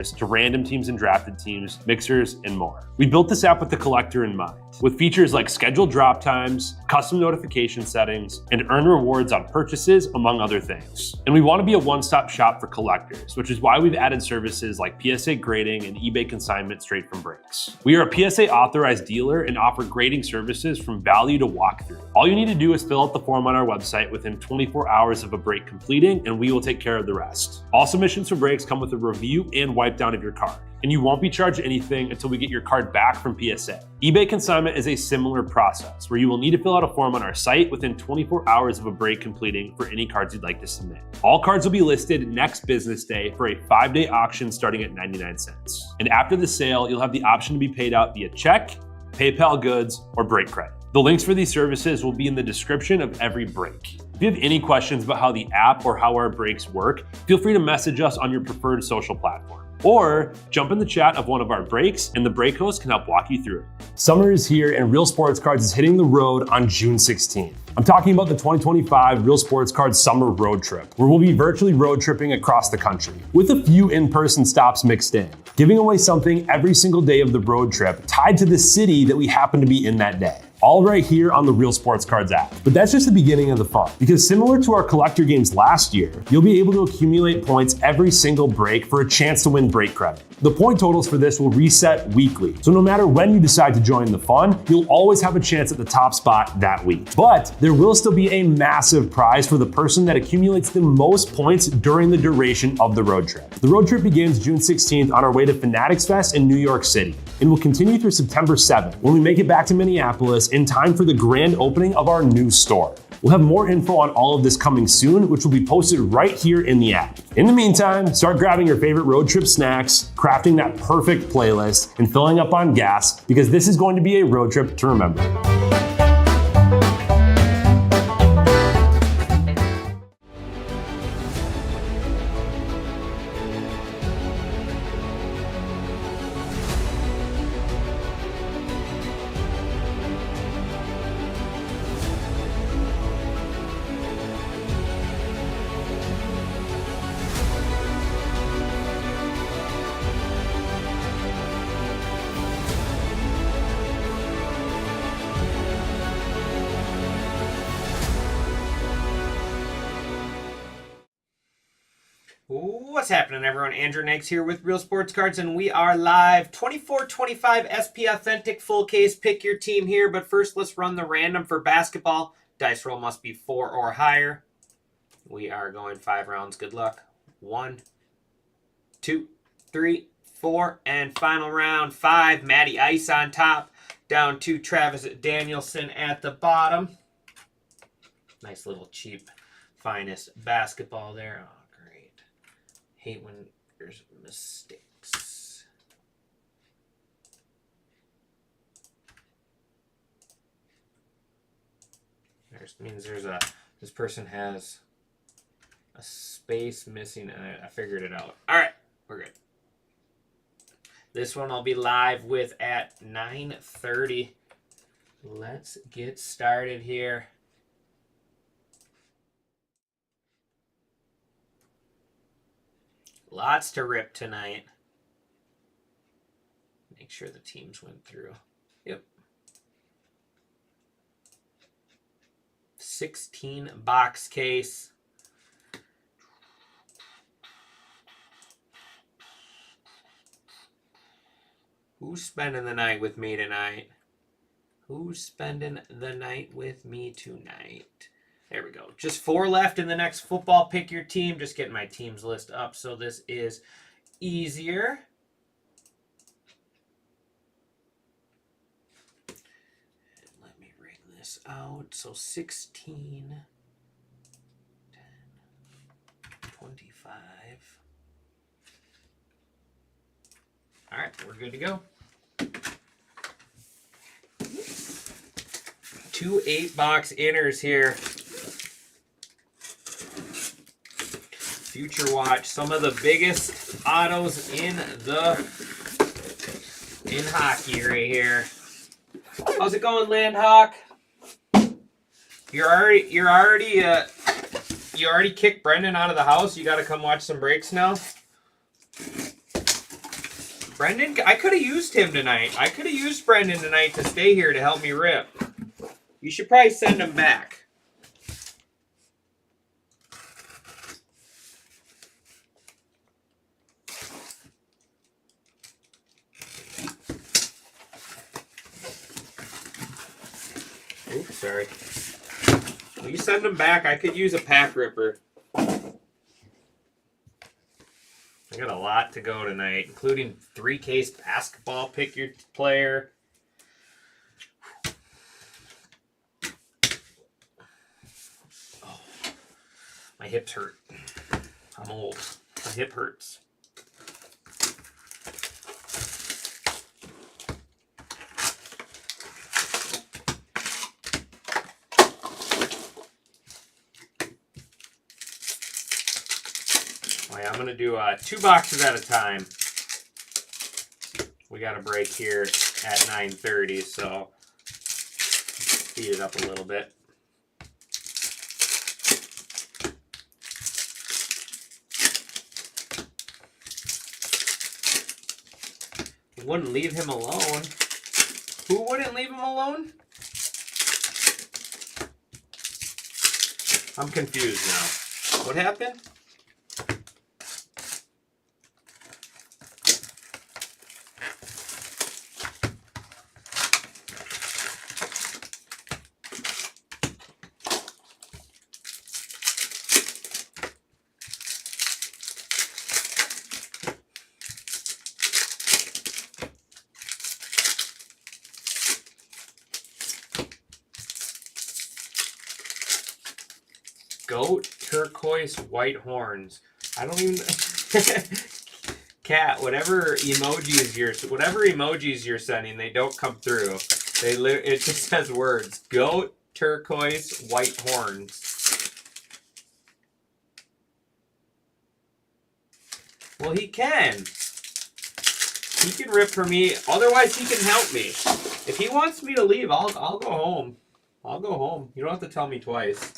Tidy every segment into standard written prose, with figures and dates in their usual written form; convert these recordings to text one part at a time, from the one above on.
to random teams and drafted teams, mixers, and more. We built this app with the collector in mind, with features like scheduled drop times, custom notification settings, and earn rewards on purchases, among other things. And we want to be a one-stop shop for collectors, which is why we've added services like PSA grading and eBay consignment straight from Breaks. We are a PSA authorized dealer and offer grading services from value to walkthrough. All you need to do is fill out the form on our website within 24 hours of a break completing, and we will take care of the rest. All submissions for breaks come with a review and wipe down of your card, and you won't be charged anything until we get your card back from PSA. eBay consignment is a similar process where you will need to fill out a form on our site within 24 hours of a break completing for any cards you'd like to submit. All cards will be listed next business day for a 5-day auction starting at 99 cents. And after the sale, you'll have the option to be paid out via check, PayPal goods, or break credit. The links for these services will be in the description of every break. If you have any questions about how the app or how our breaks work, feel free to message us on your preferred social platform. Or jump in the chat of one of our breaks and the break host can help walk you through it. Summer is here and Real Sports Cards is hitting the road on June 16th. I'm talking about the 2025 Real Sports Cards Summer Road Trip, where we'll be virtually road tripping across the country, with a few in-person stops mixed in, giving away something every single day of the road trip tied to the city that we happen to be in that day. All right here on the Real Sports Cards app. But that's just the beginning of the fun, because similar to our collector games last year, you'll be able to accumulate points every single break for a chance to win break credit. The point totals for this will reset weekly, so no matter when you decide to join the fun, you'll always have a chance at the top spot that week. But there will still be a massive prize for the person that accumulates the most points during the duration of the road trip. The road trip begins June 16th on our way to Fanatics Fest in New York City, and will continue through September 7th when we make it back to Minneapolis in time for the grand opening of our new store. We'll have more info on all of this coming soon, which will be posted right here in the app. In the meantime, start grabbing your favorite road trip snacks, crafting that perfect playlist, and filling up on gas, because this is going to be a road trip to remember. What's happening, everyone? Andrew Nags here with Real Sports Cards, and we are live. 24-25 SP Authentic full case. Pick your team here, but first let's run the random for basketball. Dice roll must be 4 or higher. We are going 5 rounds. Good luck. 1, 2, 3, 4, and final round 5. Matty Ice on top. Down to Travis Danielson at the bottom. Nice little cheap, finest basketball there. Oh, great. Hate when there's mistakes. Means there's this person has a space missing, and I figured it out. All right, we're good. This one I'll be live with at 9:30. Let's get started here. Lots to rip tonight. Make sure the teams went through. Yep. 16 box case. Who's spending the night with me tonight? Who's spending the night with me tonight? There we go. Just 4 left in the next football. Pick your team. Just getting my teams list up so this is easier. And let me ring this out. So 16, 10, 25. All right, we're good to go. 2 8-box inners here. Future Watch, some of the biggest autos in hockey right here. How's it going, Landhawk? You already kicked Brendan out of the house. You got to come watch some breaks now. Brendan, I could have used him tonight. I could have used Brendan tonight to stay here to help me rip. You should probably send him back. Oops, sorry. Will you send him back? I could use a pack ripper. I got a lot to go tonight, including 3-case basketball, pick your player. Oh, my hips hurt. I'm old. My hip hurts. I'm going to do 2 boxes at a time. We got a break here at 9:30, so speed it up a little bit. Wouldn't leave him alone. Who wouldn't leave him alone? I'm confused now. What happened? Goat, turquoise, white horns. I don't even. Cat, whatever emojis you're sending, they don't come through. It just says words. Goat, turquoise, white horns. Well, he can. He can rip for me. Otherwise, he can help me. If he wants me to leave, I'll go home. I'll go home. You don't have to tell me twice.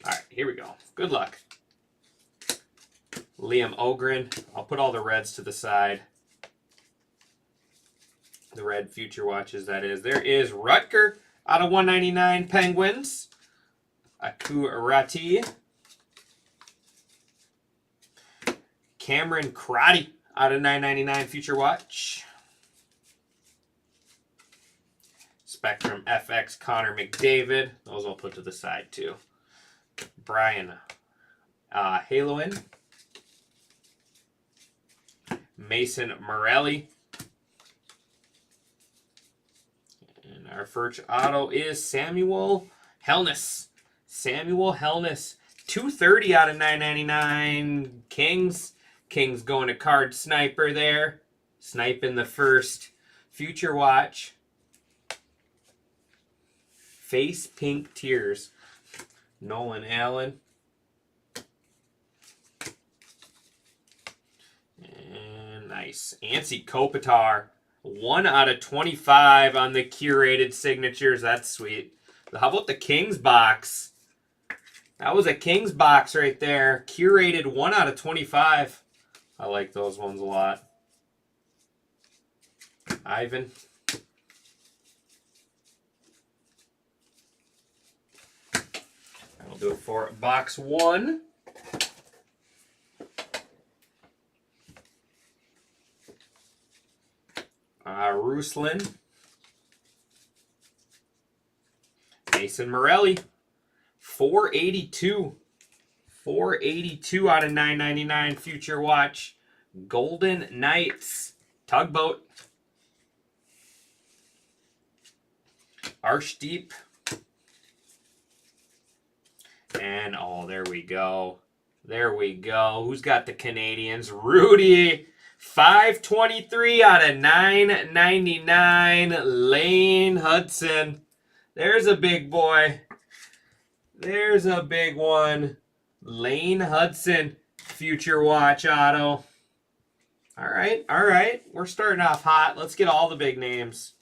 All right, here we go. Good luck. Liam Ogren. I'll put all the reds to the side. The red future watches, that is. There is Rutger out of 199 Penguins. Aku Arati. Cameron Crotty out of 999 future watch. Spectrum FX Connor McDavid. Those I'll put to the side too. Brian Haloin. Mason Morelli. And our first auto is Samuel Hellness. Samuel Hellness. 230 out of 999 Kings. Kings going to Card Sniper there. Sniping the first future watch. Face Pink Tears. Nolan Allen. And nice. Ansi Kopitar. 1 out of 25 on the curated signatures. That's sweet. How about the Kings box? That was a Kings box right there. Curated 1 out of 25. I like those ones a lot. Ivan. I'll do it for box 1. Ruslan. Mason Morelli. 482. 482 out of 999 future watch. Golden Knights. Tugboat. Arshdeep. And, oh, there we go. There we go. Who's got the Canadians? Rudy. 523 out of 999. Lane Hudson. There's a big boy. There's a big one. Lane Hudson. Future watch auto. All right, all right. We're starting off hot. Let's get all the big names.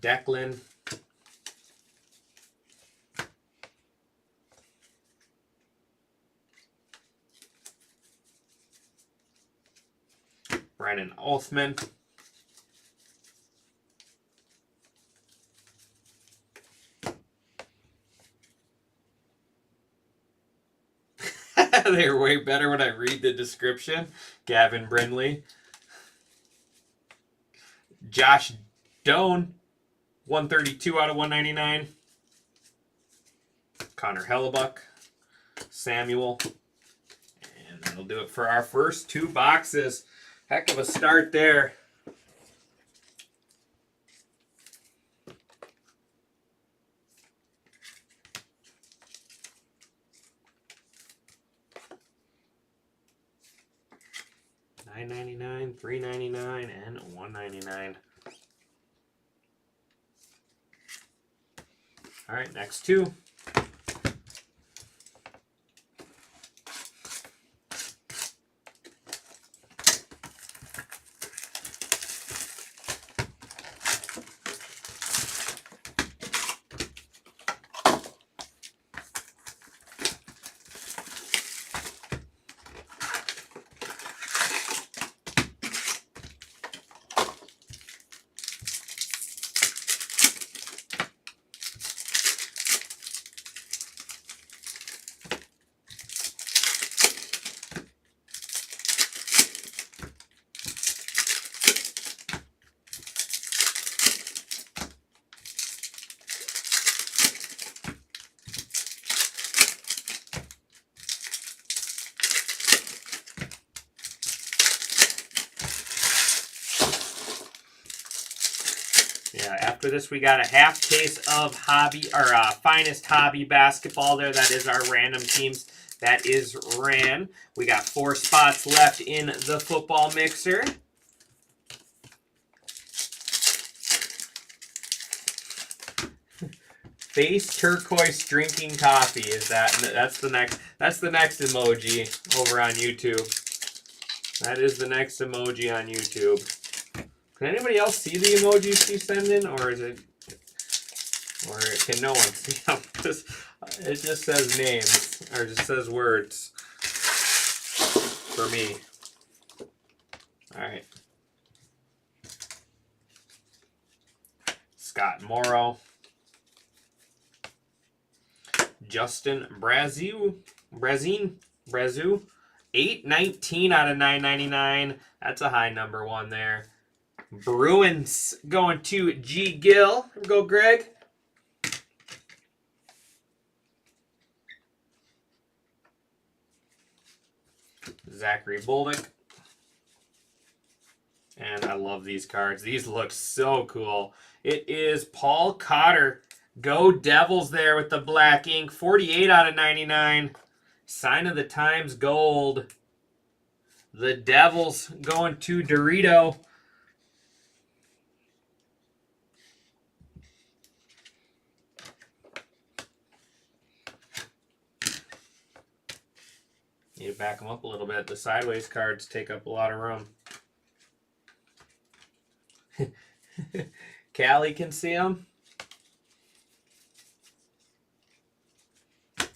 Declan. Brennan Othman. They're way better when I read the description. Gavin Brindley. Josh Doan, 132 out of 199. Connor Hellebuck. Samuel. And that'll do it for our first 2 boxes. Heck of a start there. $9.99, $3.99, and $1.99. All right, next 2. Yeah, after this we got a half case of Finest Hobby basketball there. That is our random teams. That is ran. We got 4 spots left in the football mixer. Face turquoise drinking coffee is that's the next emoji over on YouTube. That is the next emoji on YouTube. Can anybody else see the emojis you send in, or can no one see them? It just says names, or just says words for me. All right. Scott Morrow. Justin Brazu. 819 out of 999. That's a high number 1 there. Bruins going to G. Gill. Here we go, Greg. Zachary Bolduc. And I love these cards. These look so cool. It is Paul Cotter. Go Devils there with the black ink. 48 out of 99. Sign of the Times gold. The Devils going to Dorito. Need to back them up a little bit. The sideways cards take up a lot of room. Callie can see them.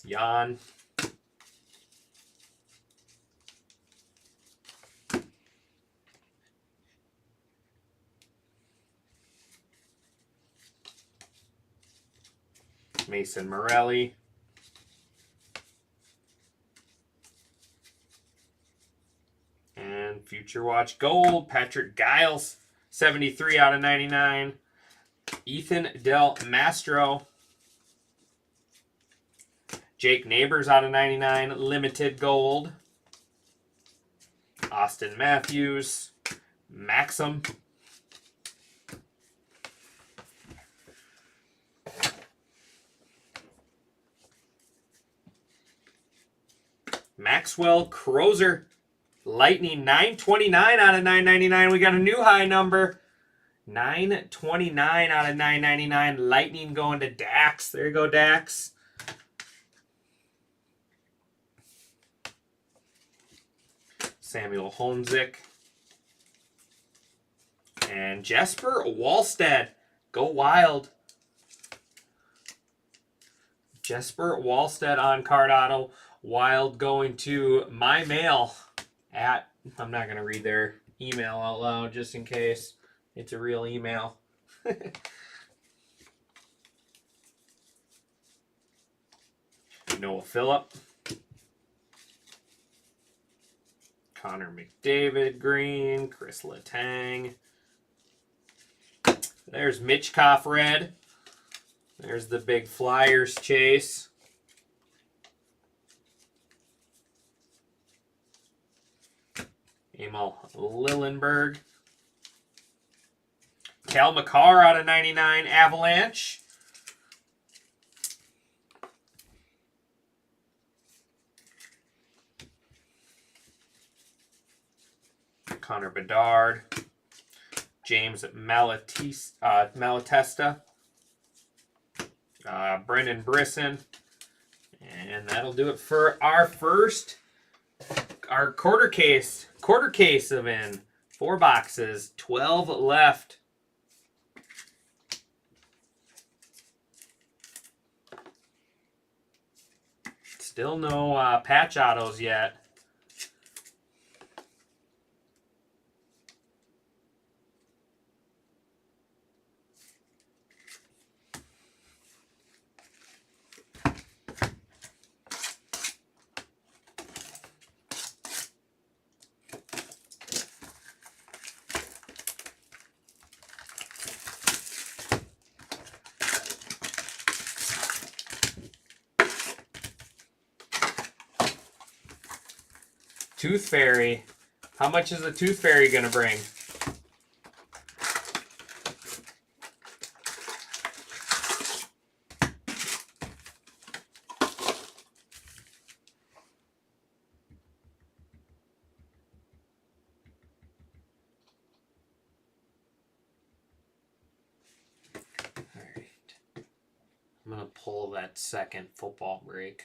Jan. Mason Morelli. And Future Watch Gold, Patrick Giles, 73 out of 99. Ethan Del Mastro. Jake Neighbors out of 99, Limited Gold. Austin Matthews. Maxim. Maxwell Crozer. Lightning, 929 out of 999. We got a new high number. 929 out of 999. Lightning going to Dax. There you go, Dax. Samuel Honzik. And Jesper Wallstead. Go Wild. Jesper Wallstead on card auto. Wild going to My Mail at, I'm not going to read their email out loud just in case it's a real email. Noah Phillip. Connor McDavid green. Chris Letang. There's Mitchkov red. There's the big Flyers chase. Emil Lillenberg. Cal McCarr out of 99 Avalanche. Connor Bedard. James Malatesta. Brendan Brisson. And that'll do it for our quarter case of in 4 boxes, 12 left. Still no patch autos yet. Tooth Fairy. How much is the Tooth Fairy going to bring? All right. I'm going to pull that second football break.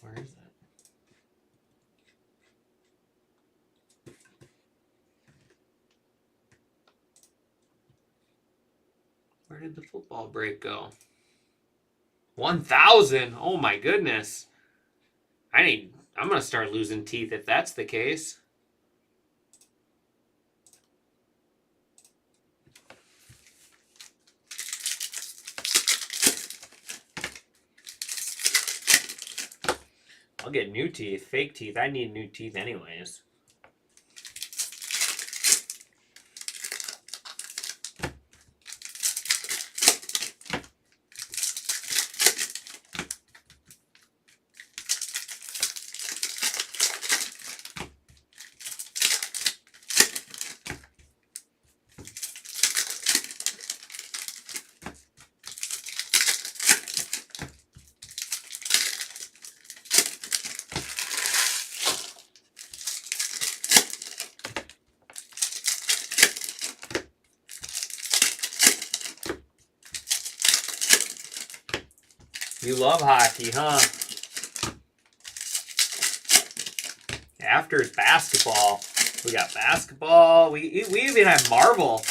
Where is that? Where did the football break go? 1,000. Oh my goodness. I'm going to start losing teeth if that's the case. I'll get new teeth, fake teeth. I need new teeth anyways. You love hockey, huh? After is basketball. We got basketball. We even have Marvel.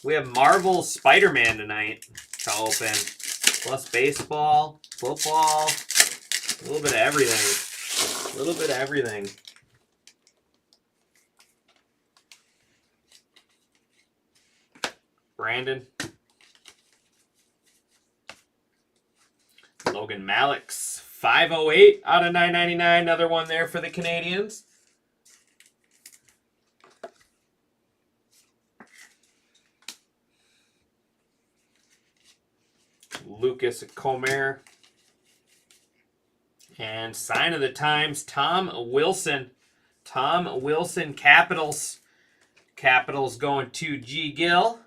We have Marvel Spider-Man tonight to open. Plus baseball, football, a little bit of everything. A little bit of everything. Brandon. Logan Malix, 508 out of 999. Another one there for the Canadians. Lucas Comer. And sign of the times, Tom Wilson. Tom Wilson, Capitals. Capitals going to G. Gill.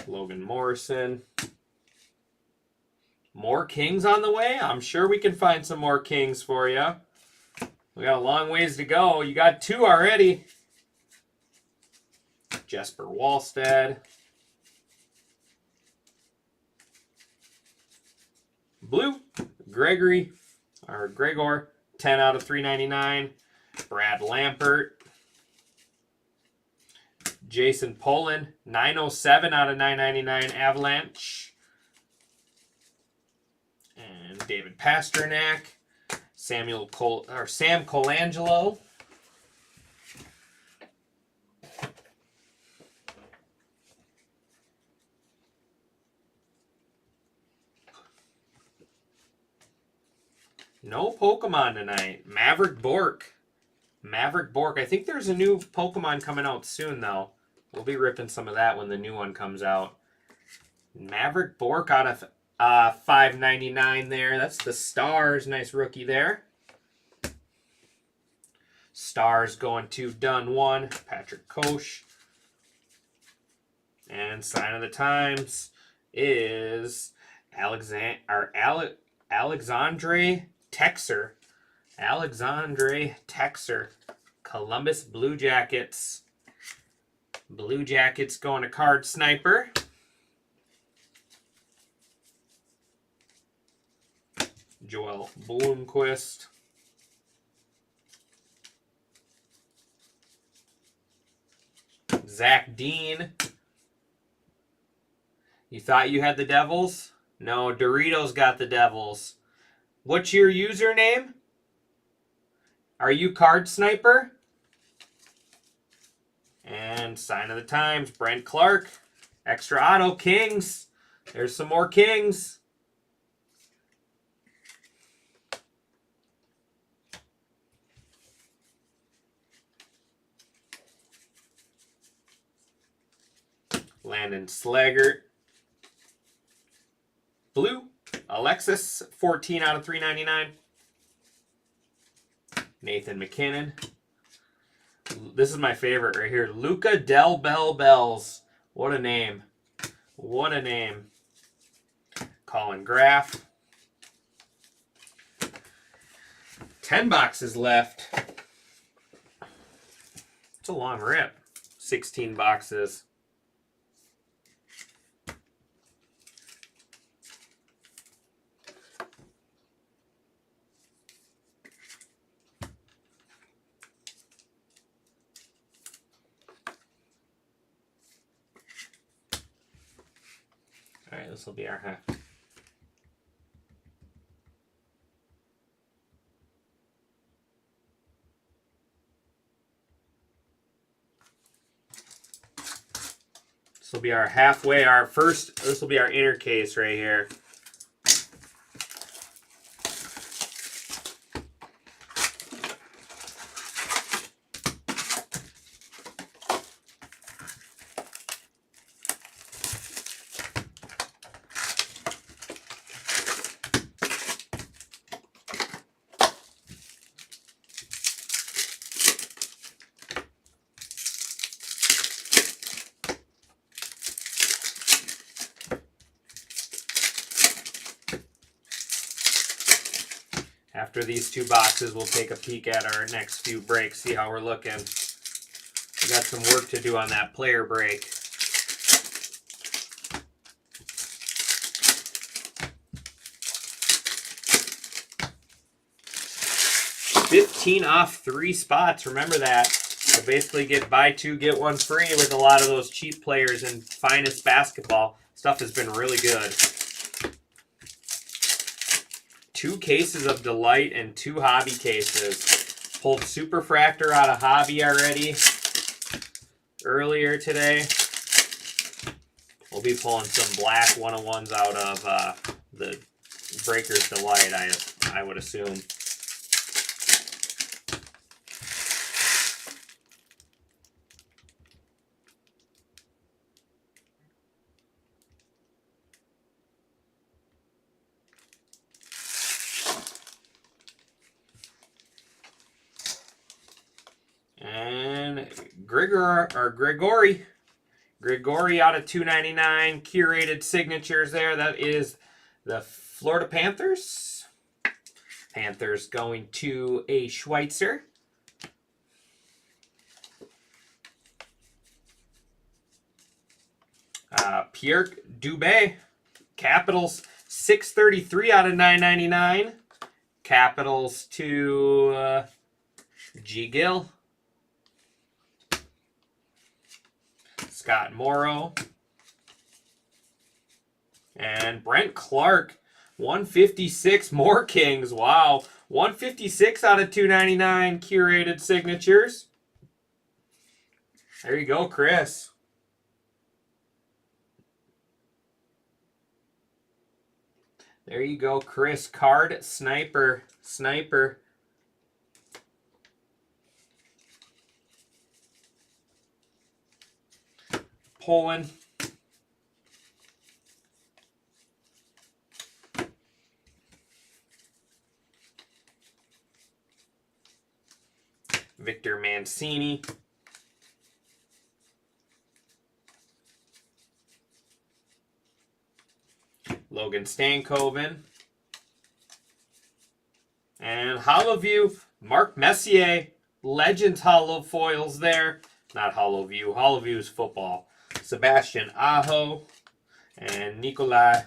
Logan Morrison. More Kings on the way? I'm sure we can find some more Kings for you. We got a long ways to go. You got 2 already. Jesper Wallstead. Blue, Gregor, 10 out of 399. Brad Lampert. Jason Poland, 907 out of 999 Avalanche. And David Pasternak, Sam Colangelo. No Pokemon tonight. Maverick Bork. I think there's a new Pokemon coming out soon, though. We'll be ripping some of that when the new one comes out. Maverick Bork out of $5.99 there. That's the Stars. Nice rookie there. Stars going to Dun 1. Patrick Koch. And Sign of the Times is Alexandre Texer. Alexandre Texer. Columbus Blue Jackets. Blue Jackets going to Card Sniper. Joel Blomqvist. Zach Dean. You thought you had the Devils? No, Doritos got the Devils. What's your username? Are you Card Sniper? And Sign of the Times, Brent Clark. Extra Auto, Kings. There's some more Kings. Landon Slaggert. Blue, Alexis, 14 out of 399. Nathan McKinnon. This is my favorite right here. Luca Del Bell Bells. What a name. What a name. Colin Graff. 10 boxes left. It's a long rip. 16 boxes. All right, this will be our half. This will be our halfway, our first, this will be our inner case right here. After these two boxes, we'll take a peek at our next few breaks, see how we're looking. We got some work to do on that player break. $15 off 3 spots. Remember that. So basically get buy 2, get 1 free with a lot of those cheap players in Finest Basketball. Stuff has been really good. 2 cases of Delight and 2 hobby cases. Pulled Superfractor out of hobby already earlier today. We'll be pulling some black 101s out of the Breakers Delight, I would assume. And Gregory out of 299, curated signatures there. That is the Florida Panthers. Panthers going to a Schweitzer. Pierre Dubé, Capitals, 633 out of 999. Capitals to G. Gill. Scott Morrow. And Brent Clark, 156 more Kings. Wow. 156 out of 299 curated signatures. There you go, Chris. There you go, Chris. Card Sniper. Sniper. Poland. Victor Mancini. Logan Stankoven. And Hollow View, Mark Messier. Legends Hollow foils there. Not Hollow View. Hollow View is football. Sebastian Aho. And Nikolai.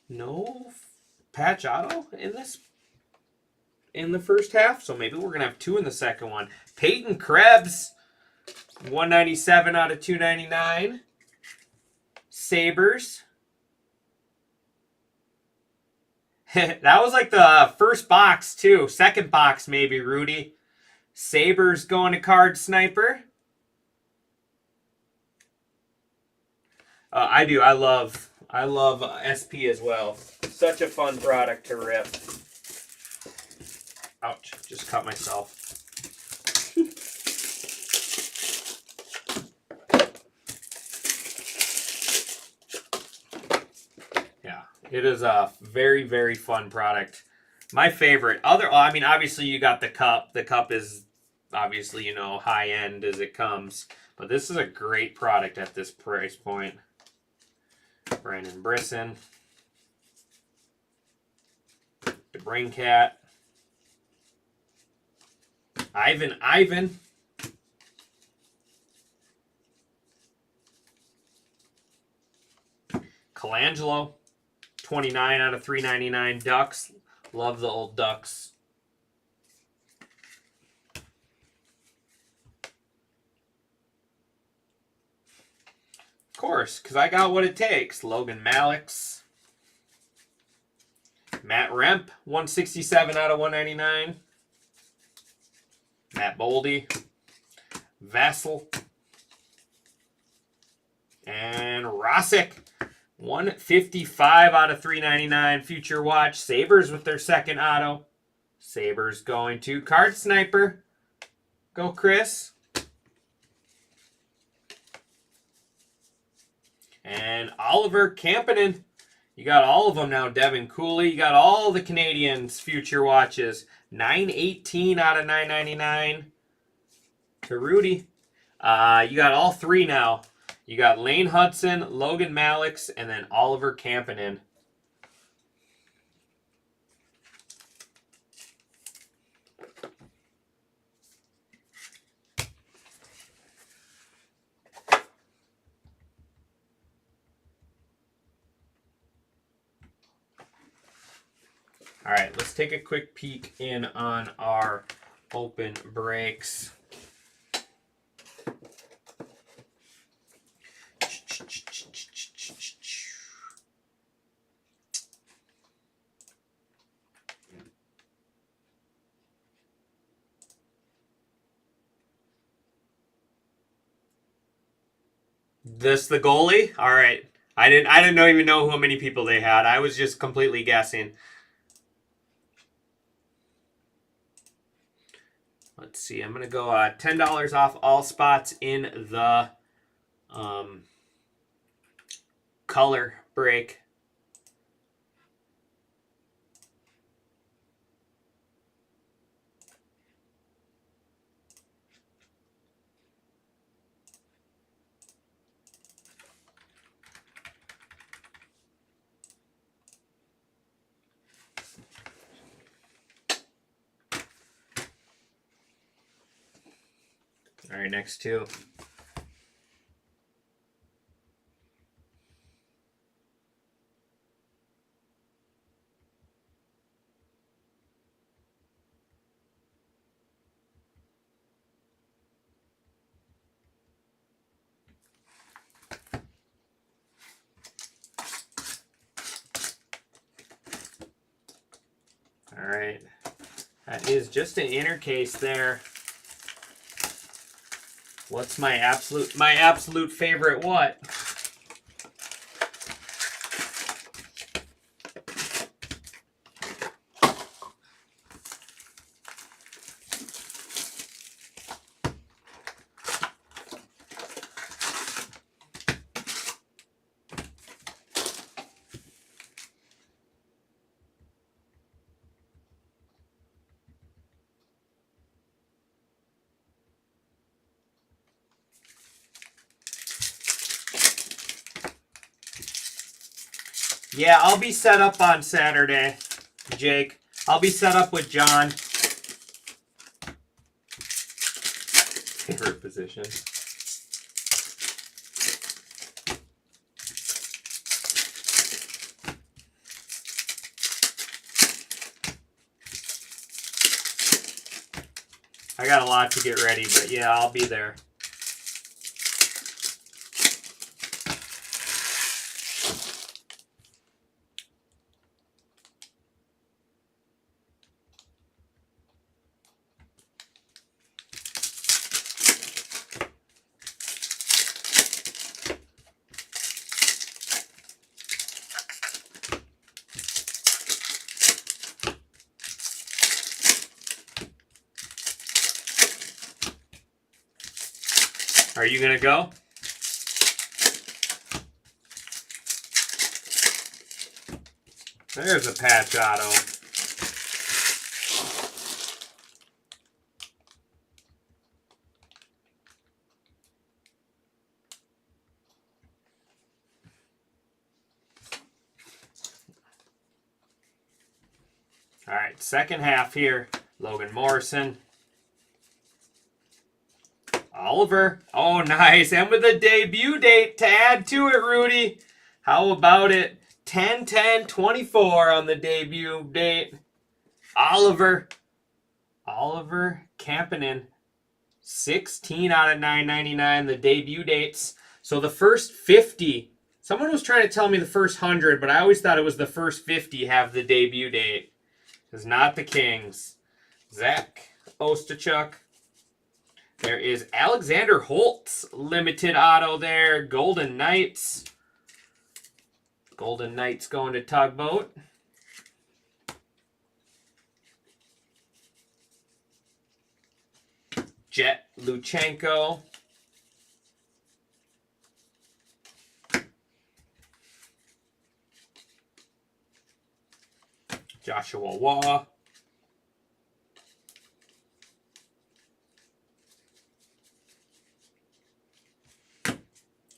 No patch auto in the first half, so maybe we're gonna have 2 in the second one. Peyton Krebs, 197 out of 299. Sabres. That was like the first box too. Second box maybe, Rudy. Sabres going to Card Sniper. I do. I love SP as well. Such a fun product to rip. Ouch, just cut myself. Yeah, it is a very, very fun product. My favorite. I mean, obviously you got the cup. The cup is obviously, high end as it comes. But this is a great product at this price point. Brandon Brisson. DeBrincat. Ivan. Colangelo. 29 out of 399 Ducks. Love the old Ducks. Of course, because I got what it takes. Logan Malix. Matt Remp, 167 out of 199. Matt Boldy. Vassell. And Rosick, 155 out of 399. Future Watch. Sabres with their second auto. Sabres going to Card Sniper. Go, Chris. And Oliver Kampanen. You got all of them now. Devin Cooley. You got all the Canadians' future watches. 918 out of 999 to Rudy. You got all 3 now. You got Lane Hudson, Logan Malix, and then Oliver Kampanen. All right, let's take a quick peek in on our open breaks. This the goalie? All right. I didn't even know how many people they had. I was just completely guessing. Let's see. I'm going to go $10 off all spots in the color break. All right, next 2. All right. That is just an inner case there. What's my absolute favorite what? Yeah, I'll be set up on Saturday, Jake. I'll be set up with John. Favorite position. I got a lot to get ready, but yeah, I'll be there. Are you going to go? There's a patch auto. All right, second half here. Logan Morrison. Oliver. Oh, nice. And with a debut date to add to it, Rudy. How about it? 10-10-24 on the debut date. Oliver Kampanen. 16 out of 999, the debut dates. So the first 50. Someone was trying to tell me the first 100, but I always thought it was the first 50 have the debut date. It's not the Kings. Zach Ostachuk. There is Alexander Holtz, limited auto there. Golden Knights. Golden Knights going to Tugboat. Jet Luchenko. Joshua Waugh.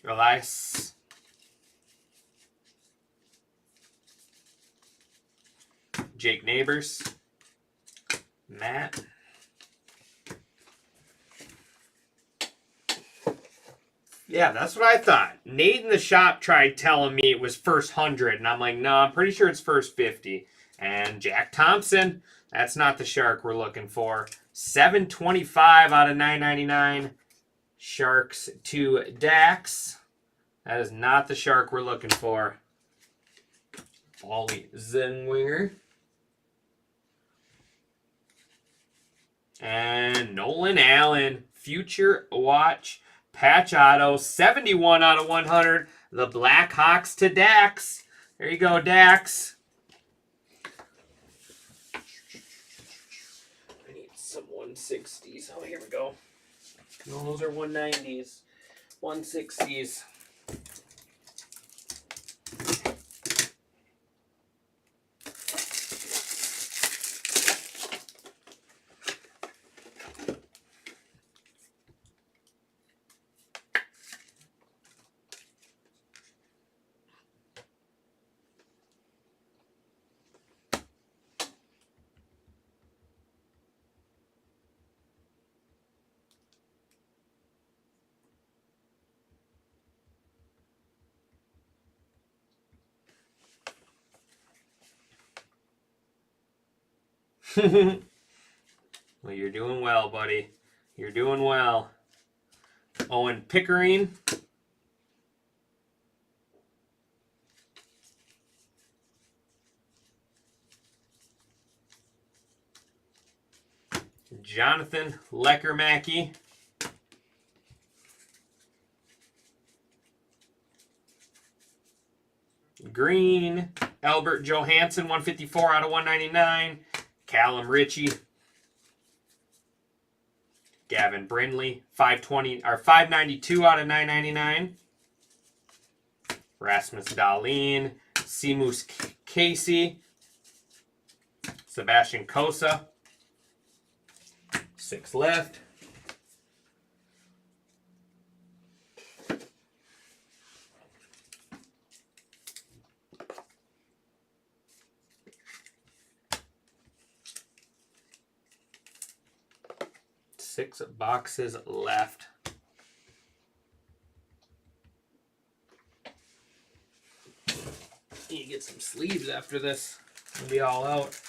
Elias. Jake Neighbors. Matt. Yeah, that's what I thought. Nate in the shop tried telling me it was first 100, and I'm like, no, I'm pretty sure it's first 50. And Jack Thompson, that's not the Shark we're looking for. 725 out of 999. Sharks to Dax. That is not the Shark we're looking for. Ollie Zenwinger. And Nolan Allen. Future Watch. Patch auto. 71 out of 100. The Blackhawks to Dax. There you go, Dax. I need some 160s. Oh, here we go. No, those are 190s. 160s. Well, you're doing well, buddy. You're doing well. Owen Pickering. Jonathan Leckermacky. Green, Albert Johansson, 154 out of 199. Callum Ritchie. Gavin Brindley, 520 or 592 out of 999. Rasmus Dahlin, Seamus Casey, Sebastian Kosa. 6 left. Six boxes left. Need to get some sleeves after this. We'll be all out.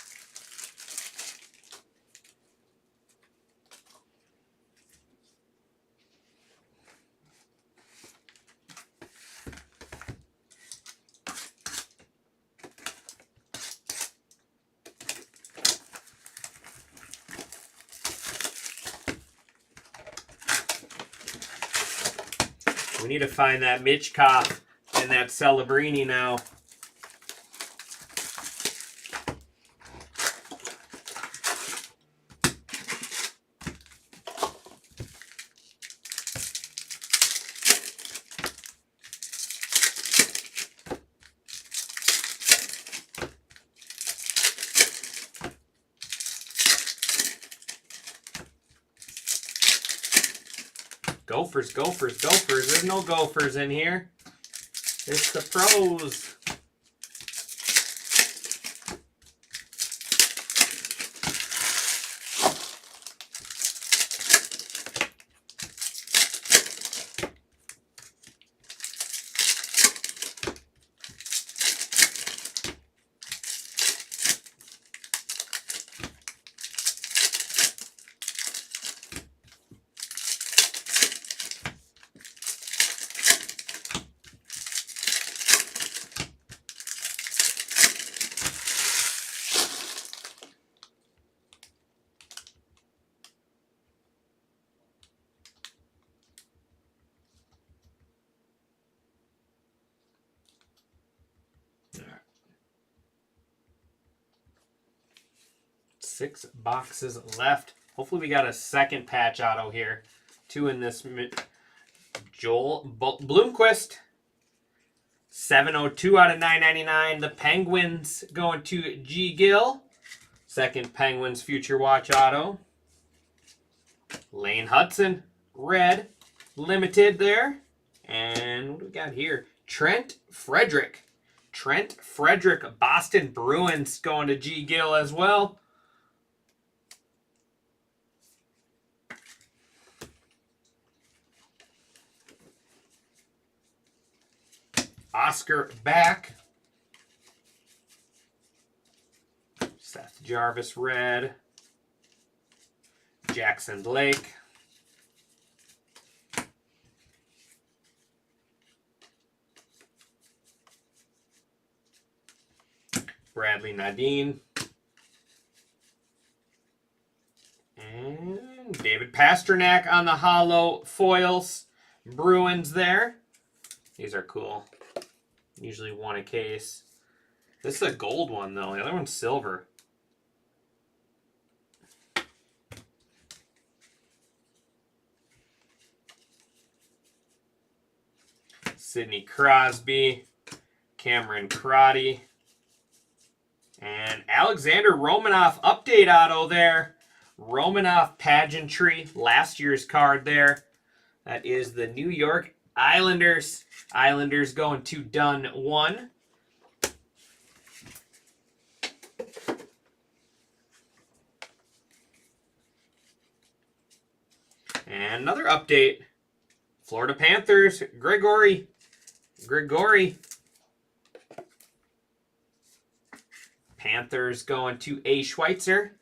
We need to find that Michkov and that Celebrini now. Gophers, Gophers, Gophers. There's no Gophers in here. It's the pros. Six boxes left. Hopefully we got a second patch auto here. 2 in this. Joel Bloomquist. 702 out of 999. The Penguins going to G. Gill. Second Penguins Future Watch auto. Lane Hudson. Red. Limited there. And what do we got here? Trent Frederick. Trent Frederick. Boston Bruins going to G. Gill as well. Oscar Back. Seth Jarvis red. Jackson Blake. Bradley Nadine. And David Pasternak on the hollow foils. Bruins there. These are cool. Usually 1 a case. This is a gold one, though. The other one's silver. Sidney Crosby. Cameron Crotty. And Alexander Romanov update auto there. Romanov pageantry. Last year's card there. That is the New York Islanders. Islanders going to Dunn 1. And another update. Florida Panthers, Gregory. Panthers going to A. Schweitzer.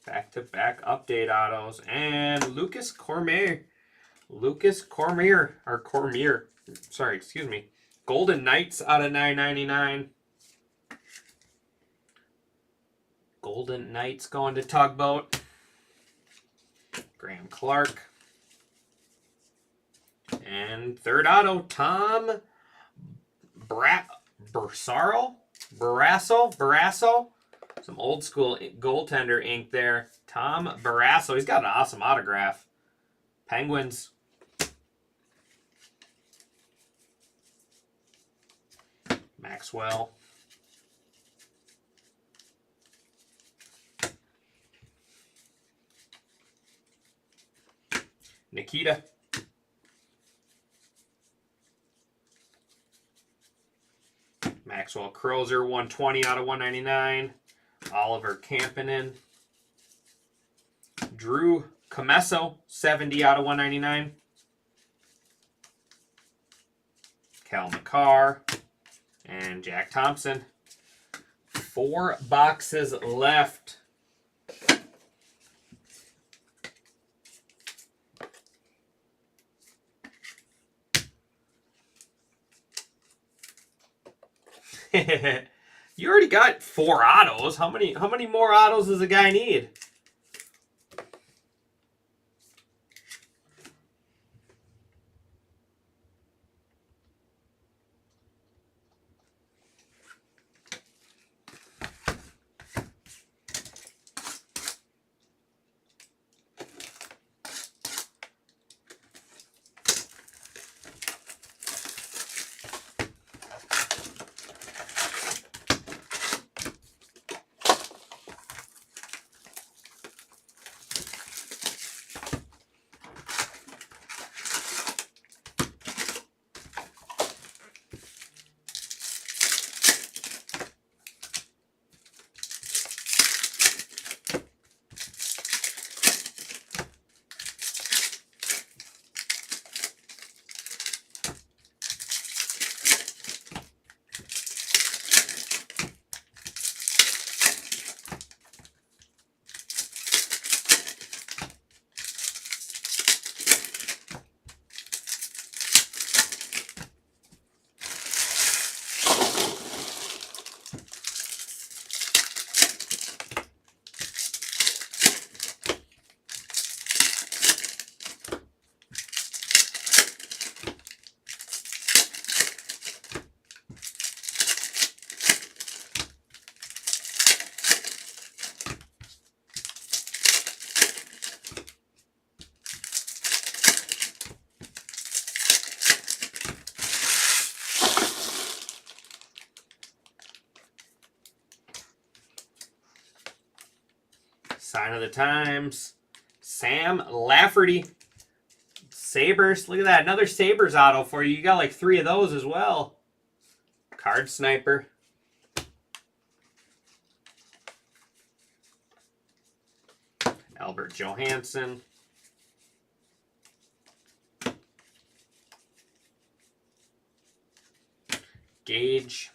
Back-to-back update autos. And Lucas Cormier. Sorry, excuse me. Golden Knights out of 999. Golden Knights going to Tugboat. Graham Clark. And third auto, Tom Barrasso. Some old school goaltender ink there. Tom Barrasso. He's got an awesome autograph. Penguins. Maxwell. Nikita. Maxwell Crozer, 120 out of 199. Oliver Kampanen. Drew Comesso, 70 out of 199. Cal McCarr. And Jack Thompson. 4 boxes left. You already got 4 autos. How many more autos does a guy need? Sign of the times. Sam Lafferty. Sabres. Look at that. Another Sabres auto for you. You got like 3 of those as well. Card Sniper. Albert Johansson. Gage.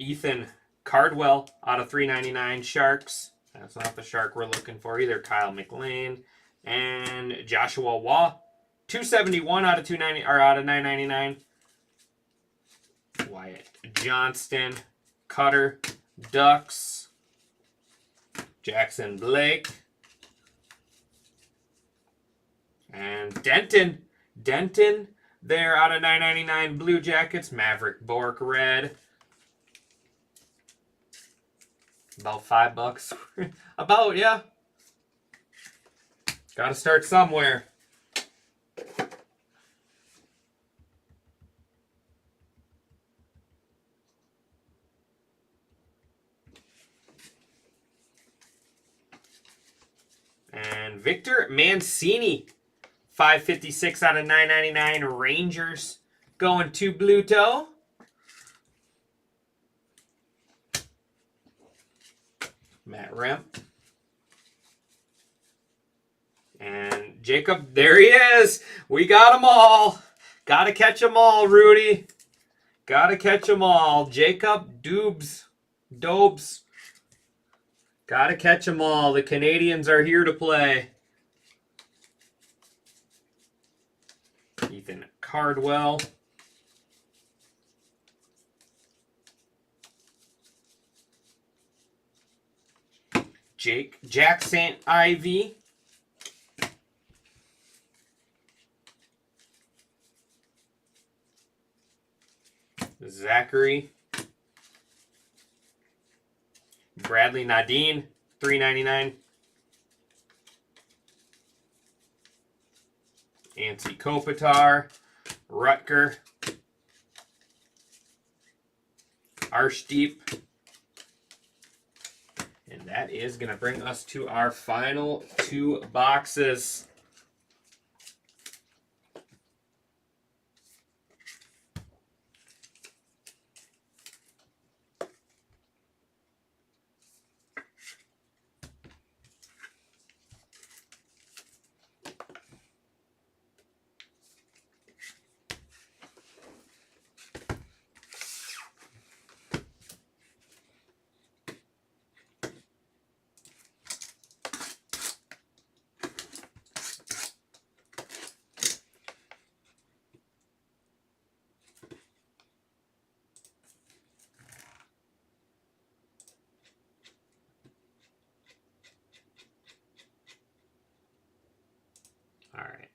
Ethan Cardwell out of 399 Sharks. That's not the Shark we're looking for either. Kyle McLean and Joshua Waugh, 271 out of 290 or out of 999. Wyatt Johnston, Cutter, Ducks, Jackson Blake, and Denton there out of 999 Blue Jackets. Maverick Bork red. About $5. About, yeah. Gotta start somewhere. And Victor Mancini, 556 out of 999 Rangers, going to Bluto. Matt Remp. And Jacob, there he is. We got them all. Got to catch them all, Rudy. Got to catch them all. Jacob Dobes. Got to catch them all. The Canadians are here to play. Ethan Cardwell. Jack St. Ivy. Zachary. Bradley Nadine, $3.99. Ansi Kopitar, Rutger, Arshdeep. And that is going to bring us to our final 2 boxes. All right.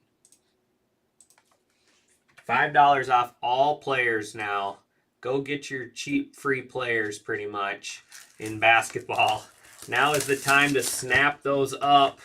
$5 off all players now. Go get your cheap free players pretty much in basketball. Now is the time to snap those up.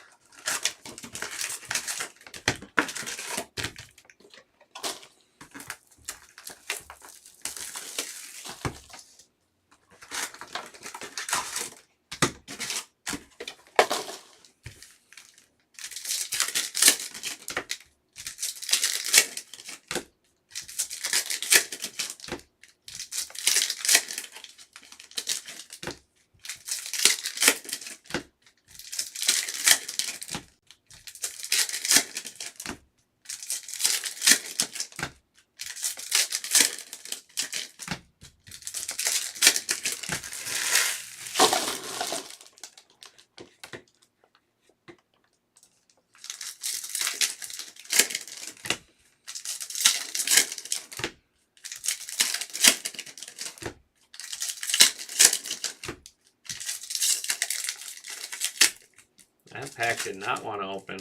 That pack did not want to open.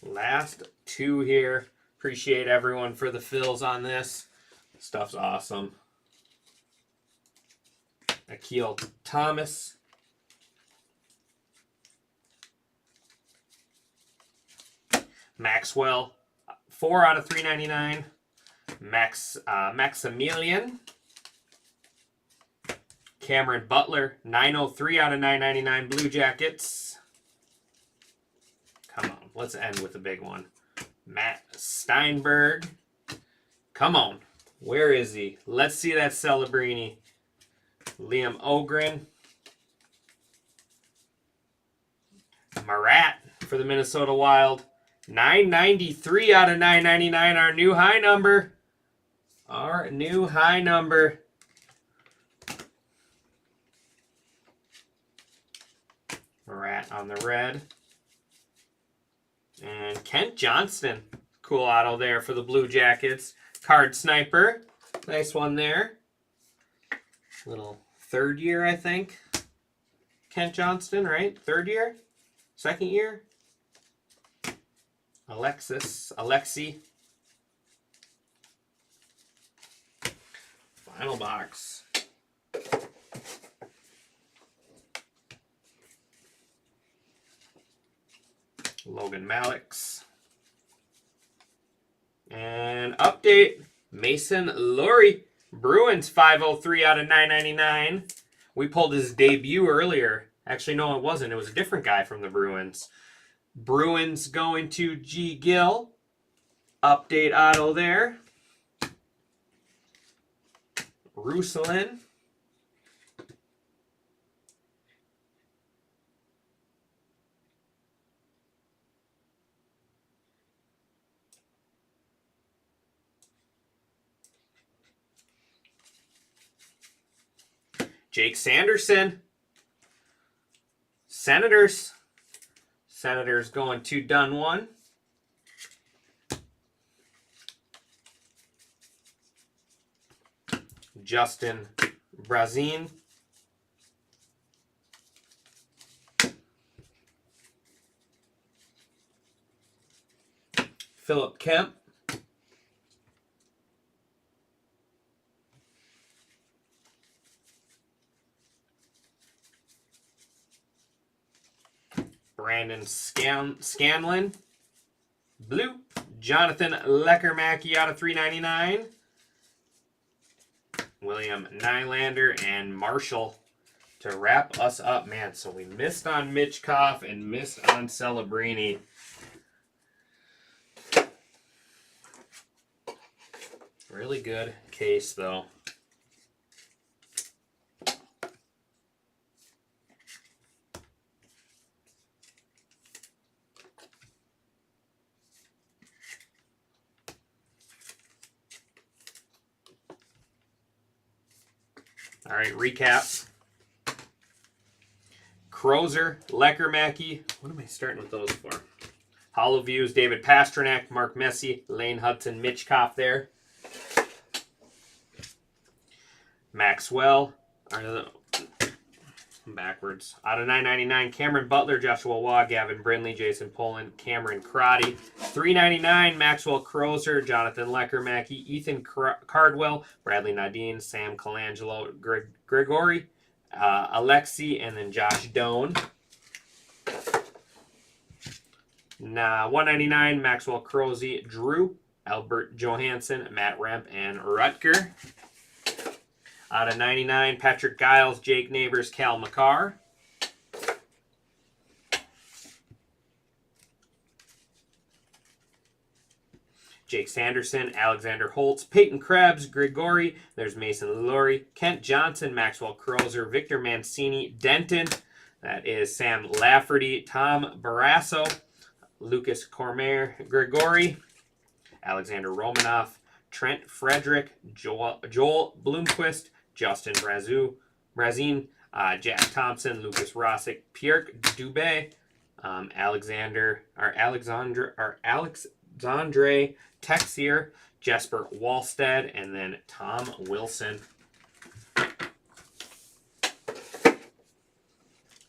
Last 2 here. Appreciate everyone for the fills on this. Stuff's awesome. Akil Thomas. Maxwell, 4 out of 399. Maximilian. Cameron Butler, 903 out of 999 Blue Jackets. Come on, let's end with a big one. Matt Steinberg. Come on. Where is he? Let's see that Celebrini. Liam Ogren. Marat for the Minnesota Wild. 993 out of 999, our new high number. Our new high number. Marat on the red. And Kent Johnston. Cool auto there for the Blue Jackets. Card Sniper. Nice one there. Little 3rd year, I think. Kent Johnston, right? 3rd year? 2nd year? Alexi. Final box. Logan Malix. And update, Mason Lurie. Bruins 503 out of 999. We pulled his debut earlier. Actually, no, it wasn't. It was a different guy from the Bruins. Bruins going to G. Gill. Update auto there. Ruslan. Jake Sanderson. Senators. Senators going to Dunn1. Justin Brazin. Philip Kemp. Brandon Scanlon. Blue. Jonathan Leckermacky out of 399. William Nylander and Marshall to wrap us up. Man, so we missed on Michkov and missed on Celebrini. Really good case, though. All right, recap. Crozer, Leckermacky. What am I starting with those for? Hollow Views, David Pastrnak, Mark Messier, Lane Hudson, Michkov there. Maxwell. Backwards. Out of 999, Cameron Butler, Joshua Waugh, Gavin Brindley, Jason Poland, Cameron Crotty. 399, Maxwell Crozer, Jonathan Leckermacky, Ethan Cardwell, Bradley Nadine, Sam Colangelo, Gregory, Alexi, and then Josh Doan. Now, 199, Maxwell Crozy, Drew, Albert Johansson, Matt Remp, and Rutger. Out of 99, Patrick Giles, Jake Neighbors, Cal McCarr. Jake Sanderson, Alexander Holtz, Peyton Krebs, Grigori. There's Mason Lurie, Kent Johnson, Maxwell Crozer, Victor Mancini, Denton. That is Sam Lafferty, Tom Barrasso, Lucas Cormier, Grigori, Alexander Romanoff, Trent Frederick, Joel Bloomquist, Justin Brazin, Jack Thompson, Lucas Rossick, Pierre Dubé, Alexandre Texier, Jesper Wallstead, and then Tom Wilson.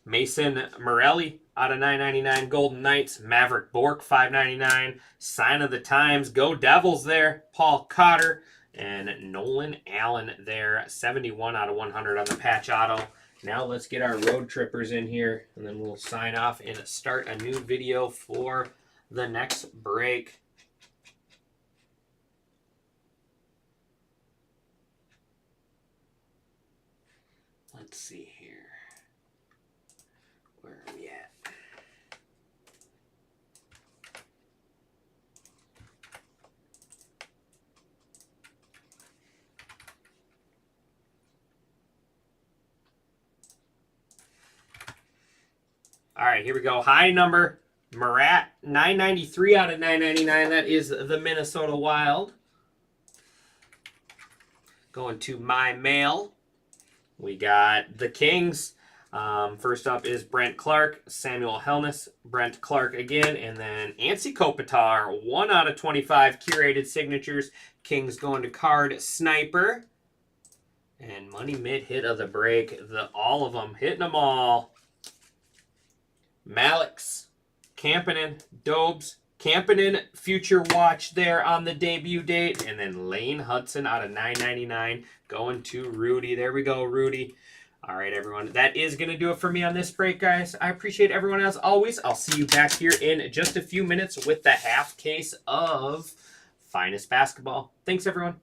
Mason Morelli out of 999, Golden Knights, Maverick Bork 599, Sign of the Times, Go Devils there, Paul Cotter, and Nolan Allen there, 71 out of 100 on the patch auto. Now let's get our road trippers in here, and then we'll sign off and start a new video for the next break. Let's see here. Where are we at? All right, here we go. High number, Marat, 993 out of 999. That is the Minnesota Wild. Going to my mail. We got the Kings. First up is Brent Clark, Samuel Helmuth, Brent Clark again, and then Ansi Kopitar, 1 out of 25 curated signatures. Kings going to Card Sniper. And Money Mid hit of the break. All of them, hitting them all. Malix, Kampanen, Dobes, Kampanen, Future Watch there on the debut date. And then Lane Hudson out of 999 going to Rudy. There we go, Rudy. All right, everyone. That is going to do it for me on this break, guys. I appreciate everyone as always. I'll see you back here in just a few minutes with the half case of Finest Basketball. Thanks, everyone.